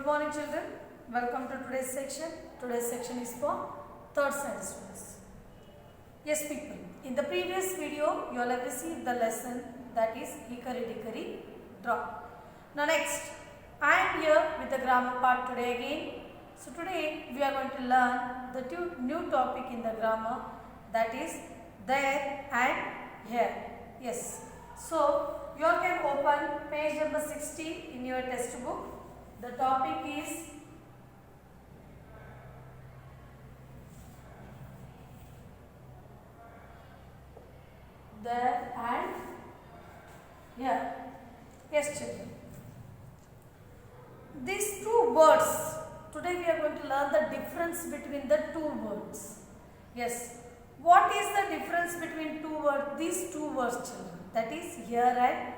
morning children. Welcome to today's section. Today's section is for 3rd standard students. Yes people, in the previous video you all have received the lesson that is hickory dickory dock. Now next, I am here with the grammar part today again. So today we are going to learn the new topic in the grammar, that is there and here. Yes. So you all can open page number 60 in your textbook. The topic is there and here. Yes children. These two words, today we are going to learn the difference between the two words. Yes. What is the difference between two words? These two words children, that is here and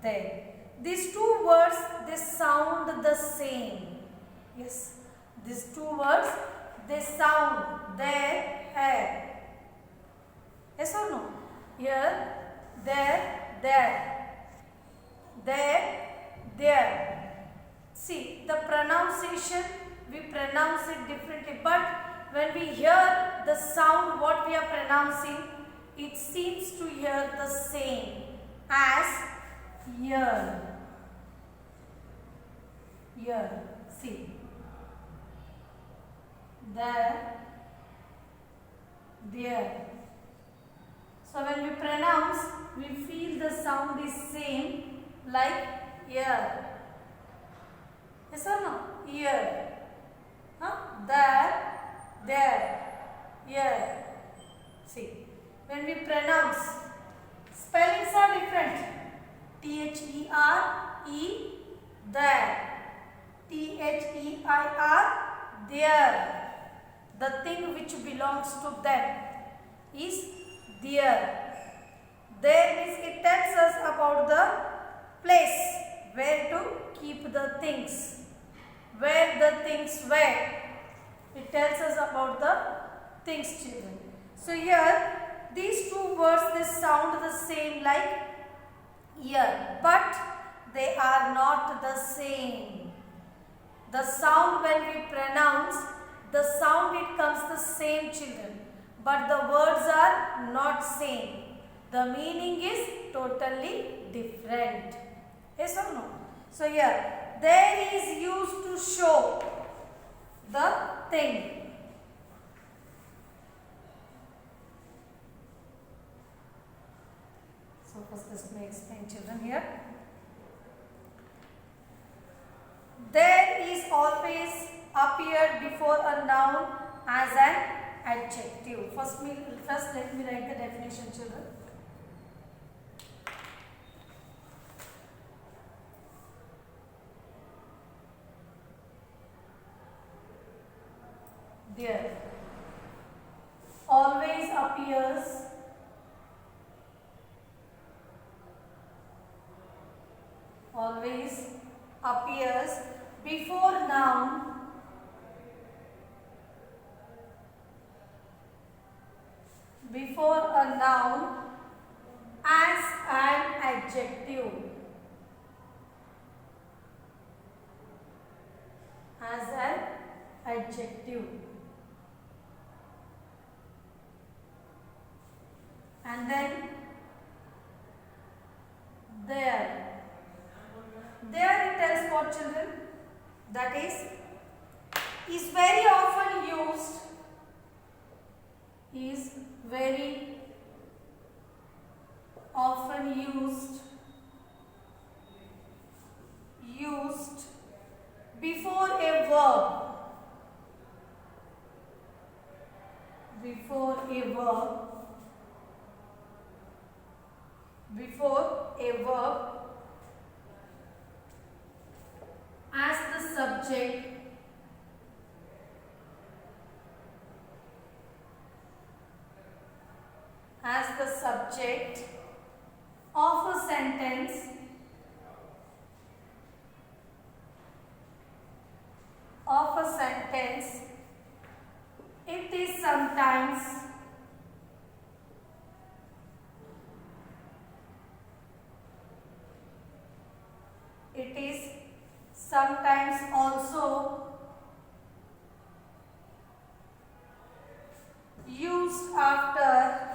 there. These two words, they sound the same. Yes. These two words, they sound there, here. Yes or no? Here, there, there. There, there. See, the pronunciation, we pronounce it differently. But when we hear the sound, what we are pronouncing, it seems to hear the same as here. Here, see. There, there. So when we pronounce, we feel the sound is same like here. Yes or no? Here. There, there, here. See, when we pronounce, spellings are different. T-H-E-R-E, there. T-H-E-I-R, there. The thing which belongs to them is there. There means it tells us about the place where to keep the things, where the things were. It tells us about the things, children. So here, these two words, they sound the same like here, but they are not the same. The sound when we pronounce, the sound it comes the same, children, but the words are not same. The meaning is totally different. Yes or no? So here, there is used to show the thing. So first let me explain, children, here. There is always appeared before a noun as an adjective. First let me write the definition, children. There always appears before noun as an adjective. As an adjective. And then there it tells what, children? That is very often used, before a verb. As the subject of a sentence it is sometimes sometimes also used after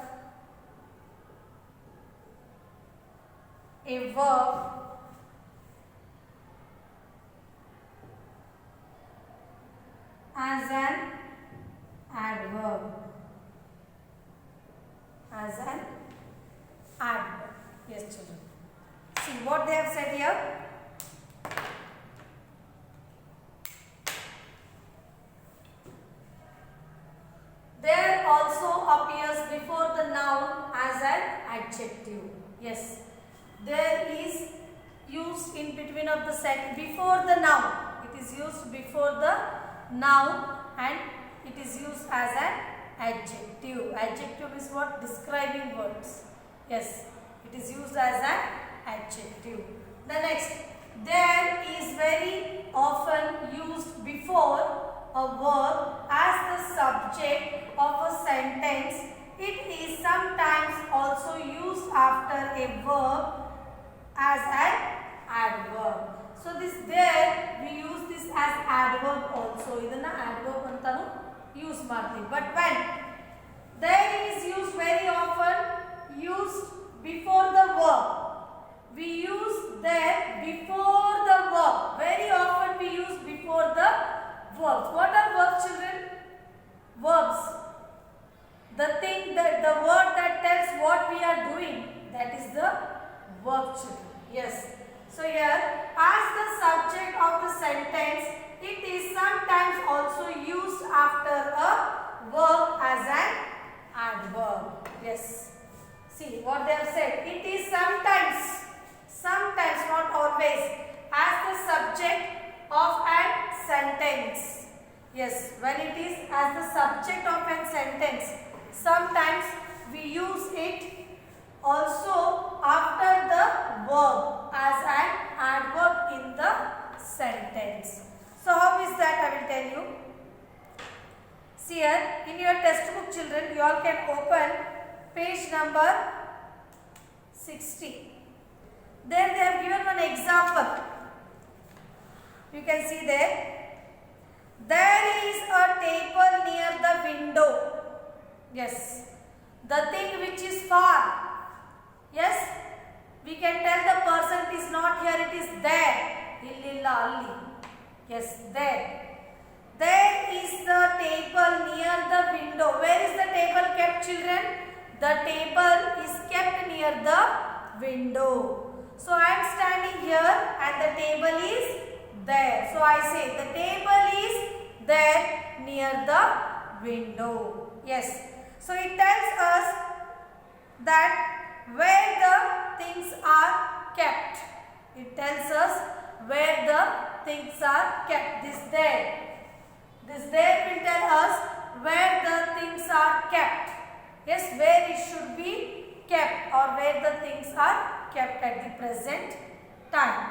a verb as an adverb. As an adverb. Yes, children. See what they have said here. There also appears before the noun as an adjective. Yes. There is used in between of the set before the noun. It is used before the noun and it is used as an adjective. Adjective is what? Describing words. Yes, it is used as an adjective. The next, there is very often used before a verb as the subject of a sentence. It is sometimes also used after a verb as an adverb. So this there we use this as adverb also. Idanna adverb antanu use marthivi. But when there is used very often used before the verb. We use there before the verb. Very often we use before the verbs. What are verbs, children? Verbs. The thing that the word that tells what we are doing, that is the verb, children. Yes. So here, as the subject of the sentence, it is sometimes also used after a verb as an adverb. Yes. See what they have said. It is sometimes, not always, as the subject of a sentence. Yes, when it is as the subject of a sentence, sometimes we use it also after the verb as an adverb in the sentence. So how is that, I will tell you. See here, in your textbook, children, you all can open page number 60. There they have given one example. You can see there. There is a table near the window. Yes. The thing which is far. Yes. We can tell the person is not here, it is there. Illilla alli. Yes, there. There is the table near the window. Where is the table kept, children? The table is kept near the window. So I am standing here and the table is there. So I say the table is there near the window. Yes. So it tells us that where the things are kept. It tells us where the things are kept. This there will tell us where the things are kept. Yes, where it should be kept or where the things are kept at the present time.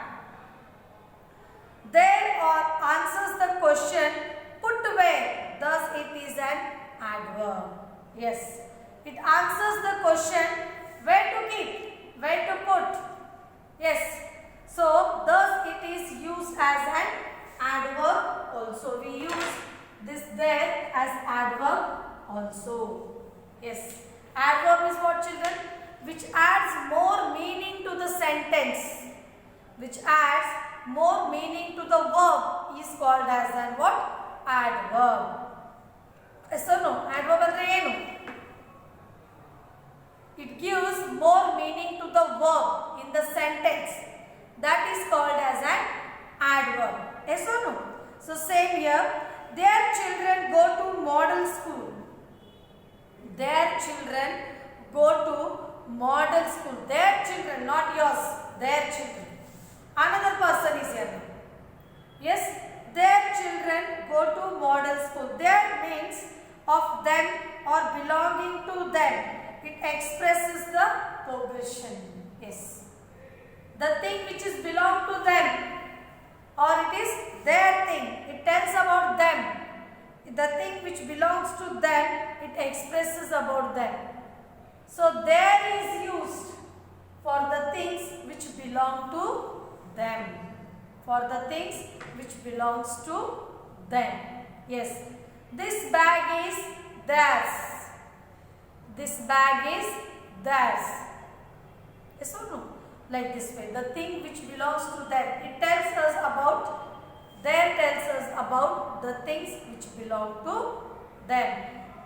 There answers the question put where. Thus it is an adverb. Yes, it answers the question where to keep, where to put. Yes, so thus it is used as an adverb also. We use this there as adverb also. Yes, adverb is what, children? Which adds more meaning to the sentence. Which adds more meaning to the verb is called as an what? Adverb. Yes or no? Adverb andre enu? It gives more meaning to the verb in the sentence. That is called as an adverb. Yes or no? So same here. Their children go to model school. Their children go to model school. Their children, not yours. Their children. Another person is here. Yes, their children go to model school. Their means of them or belonging to them. It expresses the progression. Yes. The thing which is belong to them or it is their thing. It tells about them. The thing which belongs to them, it expresses about them. So there is used for the things which belong to them. for the things which belongs to them. Yes, this bag is theirs. This bag is theirs. Yes or no? Like this way, the thing which belongs to them. It tells us about, there tells us about the things which belong to them.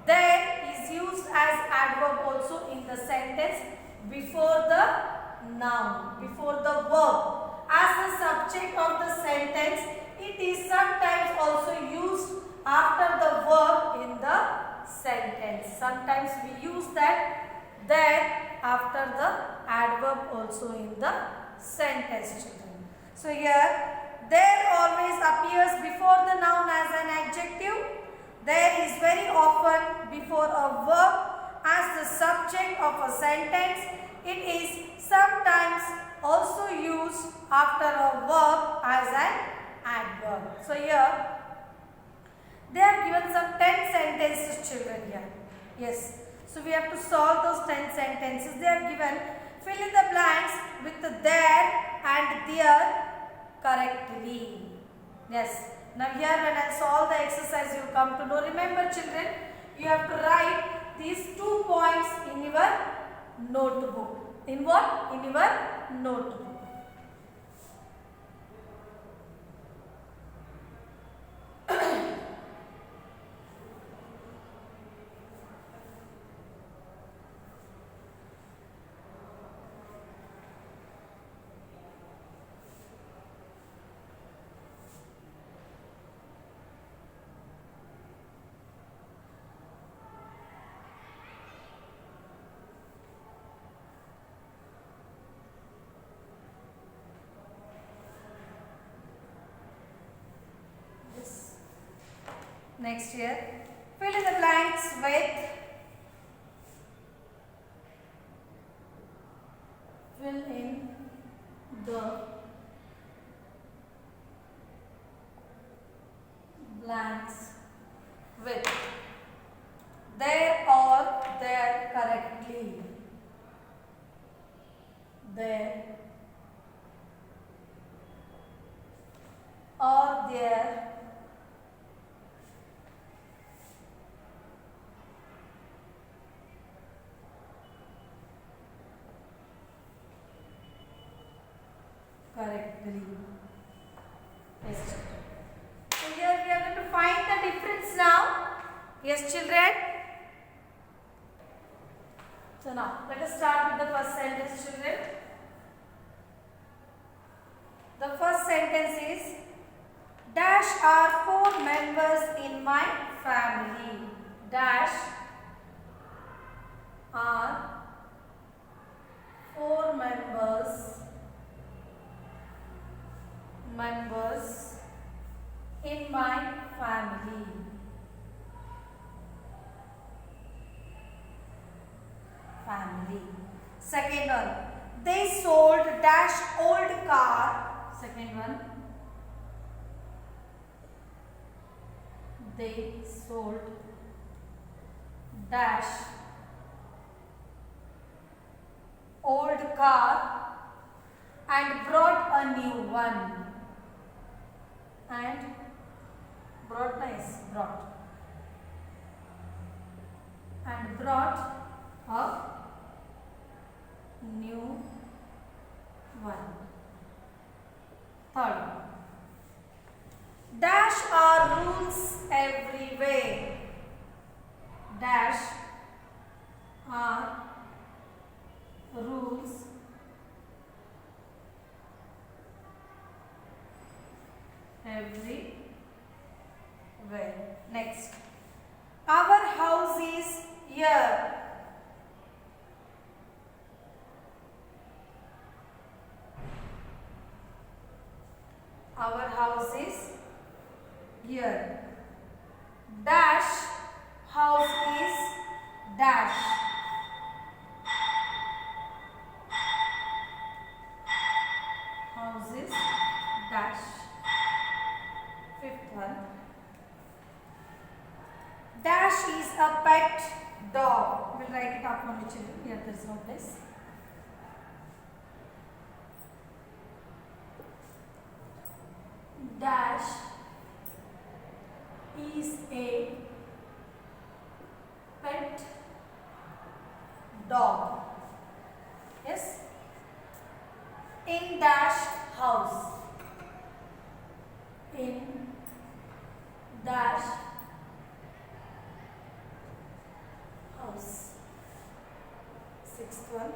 There is used as adverb also in the sentence before the noun, before the verb. As the subject of the sentence, it is sometimes also used after the verb in the sentence. Sometimes we use that there after the adverb also in the sentence, children. So here, there always appears before the noun as an adjective. There is very often before a verb as the subject of a sentence. It is sometimes also used after a verb as an adverb. So here, they have given some 10 sentences, children, here. Yes. So we have to solve those 10 sentences. They have given, fill in the blanks with the there and their correctly. Yes. Now here when I solve the exercise, you come to know. Remember, children, you have to write these 2 points in your notebook. In what? In your notebook. Next here, fill in the blanks with there or there correctly. There or there correctly. Yes, children. So here we are going to find the difference now. Yes, children. So now let us start with the first sentence, children. The first sentence is, dash are 4 members in my family. Dash are 4 members in my family. Second one, they sold dash old car. Second one, they sold dash old car and brought a new one. And brought and brought a new one. Third, dash are rules everywhere. Dash are rules everywhere. Next, our house is here. Our house is here. Dash house is dash. House is dash. Fifth one. Dash is a pet dog. We'll write it up only, children. Here there is no place. dash is a pet dog. Yes. In dash house. In dash house. Sixth one.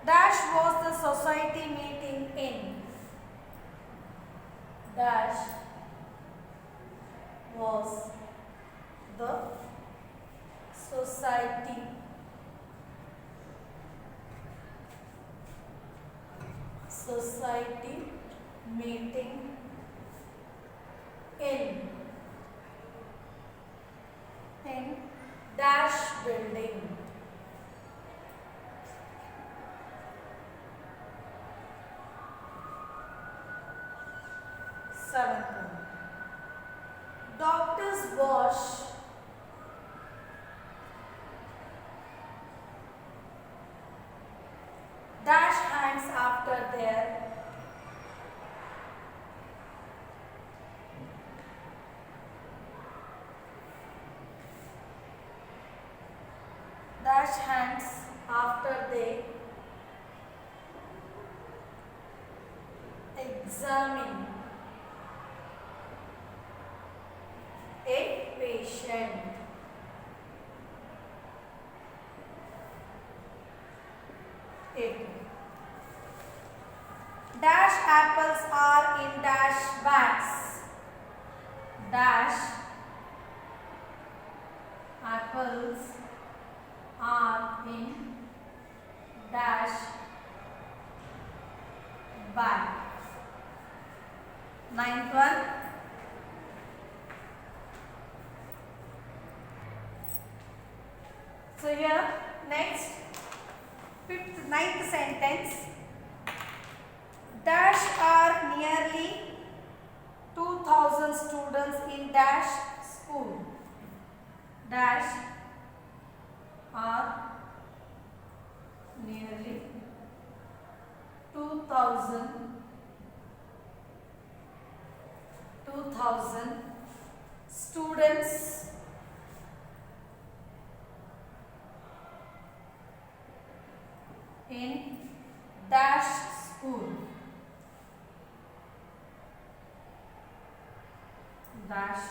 Dash was the society meeting in. Dash was the society meeting in dash building. Seventh one. Doctors wash dash hands after their dash hands after they examine a patient. Eight. Dash apples are in dash bags. Dash apples are in dash bag. Ninth one. So here next ninth sentence. Dash are nearly 2000 students in dash school. Dash are nearly 2000 students in dash school. Dash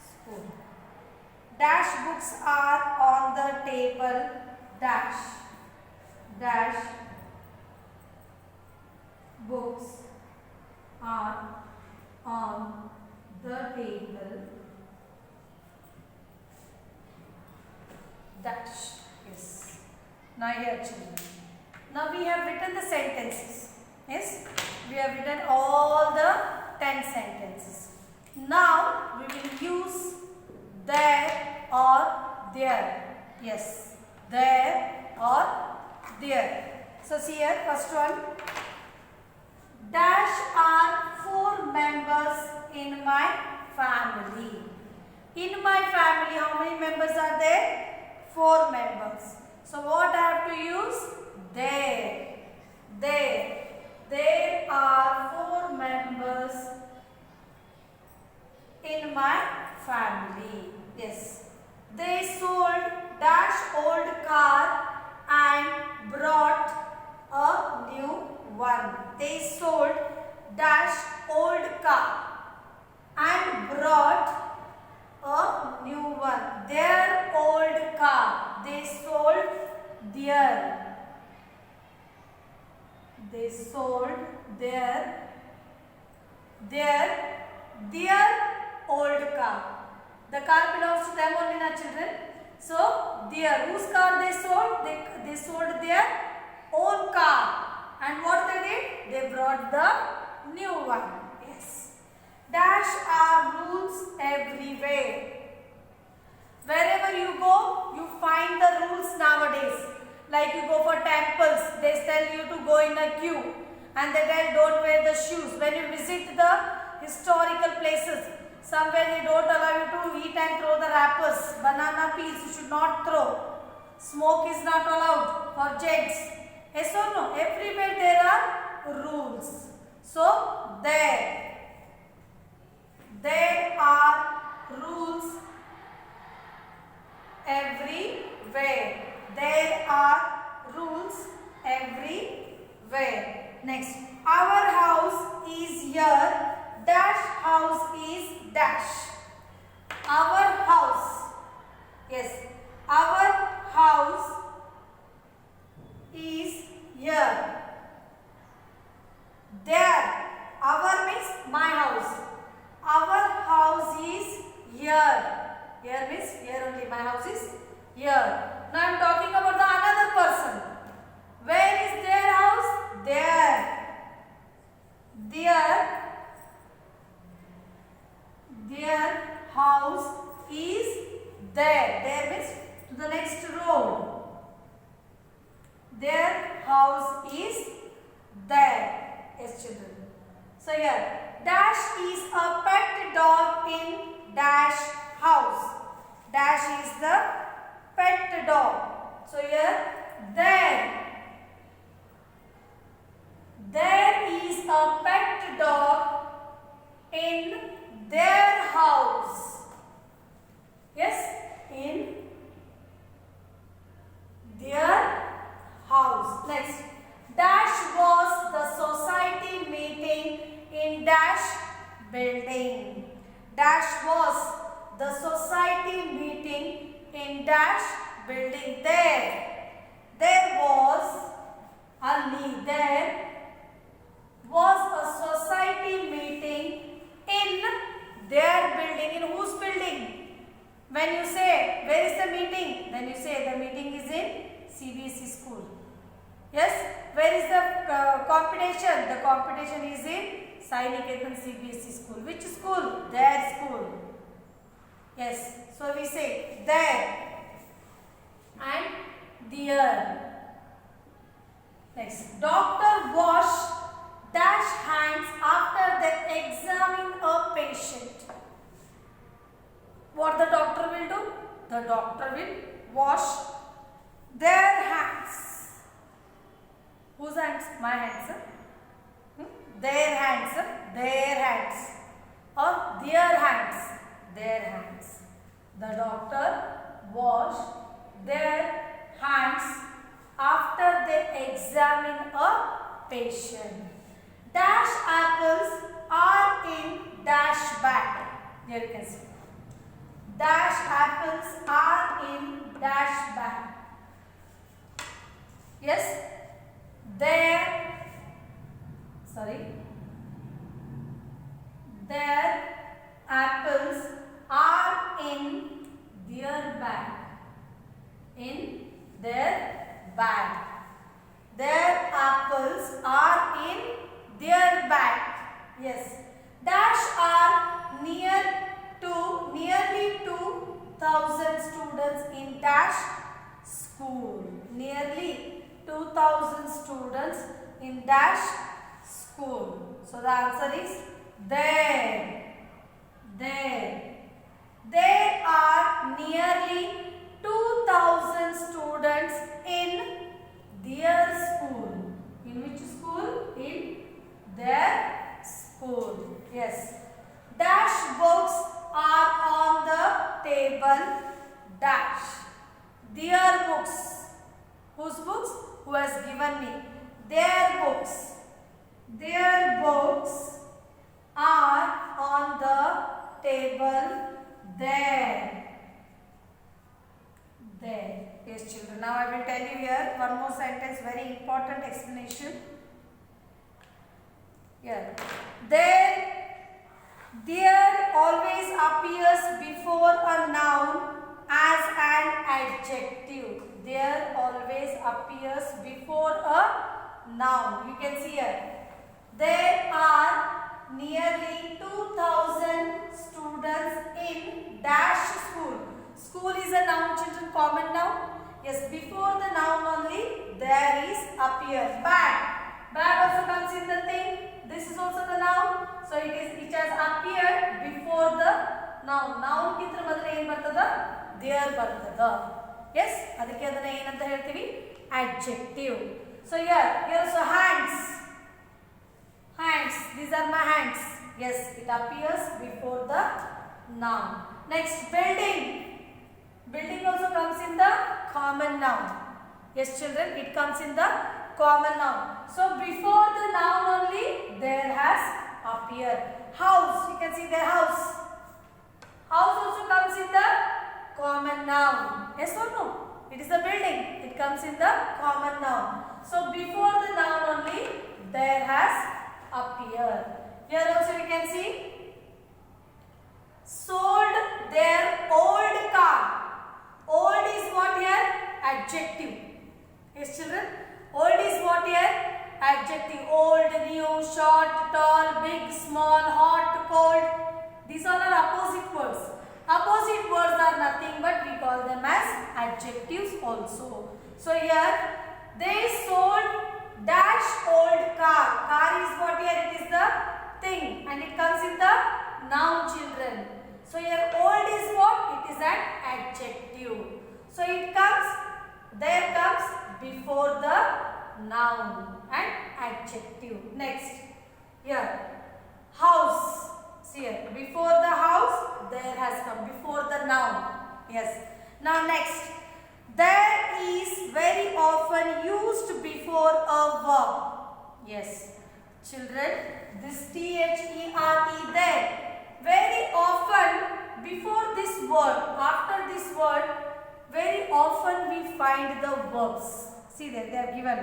school. Dash books are on the table. Dash books are on the table. Dash. Yes. Now here children. Now we have written the sentences. Yes. We have written all the 10 sentences. Now we will use there or there. Yes. There or there. So see here first one. Dash are 4 members in my family. In my family, how many members are there? 4 members. So what I have to use? There. There are 4 members in my family. Yes. They sold dash old car and brought a new one. They sold dash old car and brought a new one. Their old car. They sold their old car. The car belongs to them only, na children. So whose car they sold? They sold their own car. And what they did? They brought the new one. Yes. Dash are rules everywhere. Wherever you go, you find the rules nowadays. Like you go for temples, they tell you to go in a queue. And they tell don't wear the shoes. When you visit the historical places, somewhere they don't allow you to eat and throw the wrappers. Banana peels you should not throw. Smoke is not allowed for jets. Yes or no? Everywhere there are rules. So there are rules everywhere. There are rules everywhere. Next, our house is here. Dash house is dash. Our house. Yes, our house is here. There. Our means my house. Our house is here. Here means here only. My house is here. Now I am talking about the another person. Where is their house? There. Their house is there. There means to the next row. Their house is there. Yes, children. So here, dash is a pet dog in dash house. Dash is the pet dog. So here, there is a pet dog in their house. Yes, in their house. Next, dash was the society meeting in dash building. Dash was the society meeting in dash building. There was a society meeting in their building. In whose building? When you say where is the meeting, then you say the meeting is in CBSE school. Yes, where is the competition? The competition is in Sai Niketan CBSE school. Which school? Their school. Yes, so we say there and their. Next, doctor wash dash hands after they examine a patient. What the doctor will do? The doctor will wash their hands. Whose hands? My hands. Their hands. Their hands. Or their hands. Their hands. The doctor wash their hands after they examine a patient. Dash apples are in dash bag. Here you can see. Dash apples are in dash bag. Yes, their apples are in their bag. In their bag. Their apples are in their bag. Yes. Dash are nearly 2,000 students in dash school. Nearly 2,000 students in dash school. So the answer is there. There are nearly 2,000 students in their school. In which school? In their school. Yes. Dash books are on the table. Dash. Their books. Whose books? Who has given me? Their books. Their books are on the table there. Yes, children. Now I will tell you here one more sentence, very important explanation. Here. There always appears before a noun as an adjective. There always appears before a noun. You can see here. There are nearly 2,000 students in dash school. School is a noun, children, common noun. Yes, before the noun only there is appear. Bag. Bag also comes in the thing. This is also the noun. So it has appeared before the noun. Noun ಕಿಂತ ಮೊದಲು ಏನು ಬರ್ತದ? There ಬರ್ತದ. Yes, ಅದಕ್ಕೆ ಅದನ್ನ ಏನಂತ ಹೇಳ್ತೀವಿ? Adjective. So here also hands. Yes, it appears before the noun. Next, building. Building also comes in the common noun. Yes, children, it comes in the common noun. So, before the noun only, there has appeared. House, you can see their house. House also comes in the common noun. Yes or no? It is a building. It comes in the common noun. So, before the noun only, there has appeared. Here also we can see sold their old car. Old is what here? Adjective. Yes, children. Old is what here? Adjective. Old, new, short, tall, big, small, hot, cold. These all are opposite words. Opposite words are nothing but we call them as adjectives also. So here they sold dash old car. Car is what here? It is the thing and it comes in the noun, children. So here old is what? It is an adjective. So it comes, there comes before the noun and adjective. Next, here house. See here, before the house there has come, before the noun. Yes. Now next, there is very often used before a verb. Yes. Children, this there, very often before this word, after this word, very often we find the verbs. See there, they are given.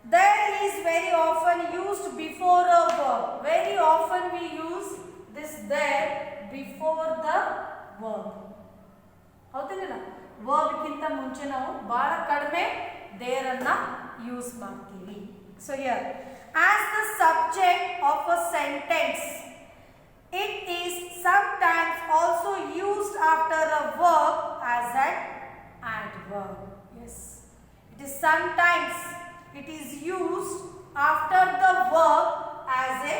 There is very often used before a verb. Very often we use this there before the verb. ಹೌದಿಲ್ಲ, verb ಗಿಂತ ಮುಂಚೆ ನಾವು ಬಹಳ ಕಡಿಮೆ there ಅನ್ನ use ಮಾಡ್ತೀವಿ. So here as the subject of a sentence, it is sometimes also used after a verb as an adverb. Yes, it is sometimes it is used after the verb as a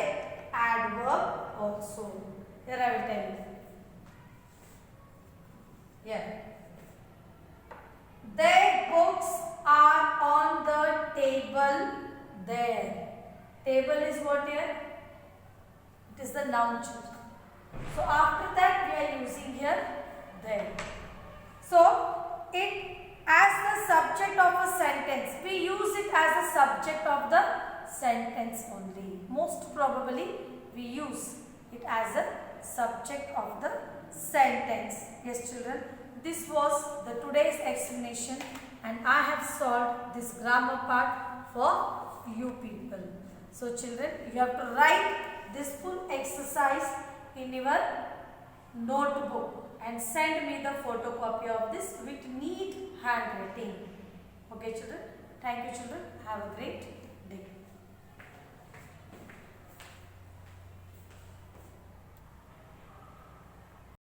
adverb also. Here I will tell you. Yeah. Their books are on the table there. Table is what here? It is the noun, children. So after that we are using here there. So it as the subject of a sentence. We use it as a subject of the sentence only. Most probably we use it as a subject of the sentence. Yes, children. This was the today's explanation and I have solved this grammar part for you people. So children, you have to write this full exercise in your notebook and send me the photocopy of this with neat handwriting. Okay children. Thank you children. Have a great day.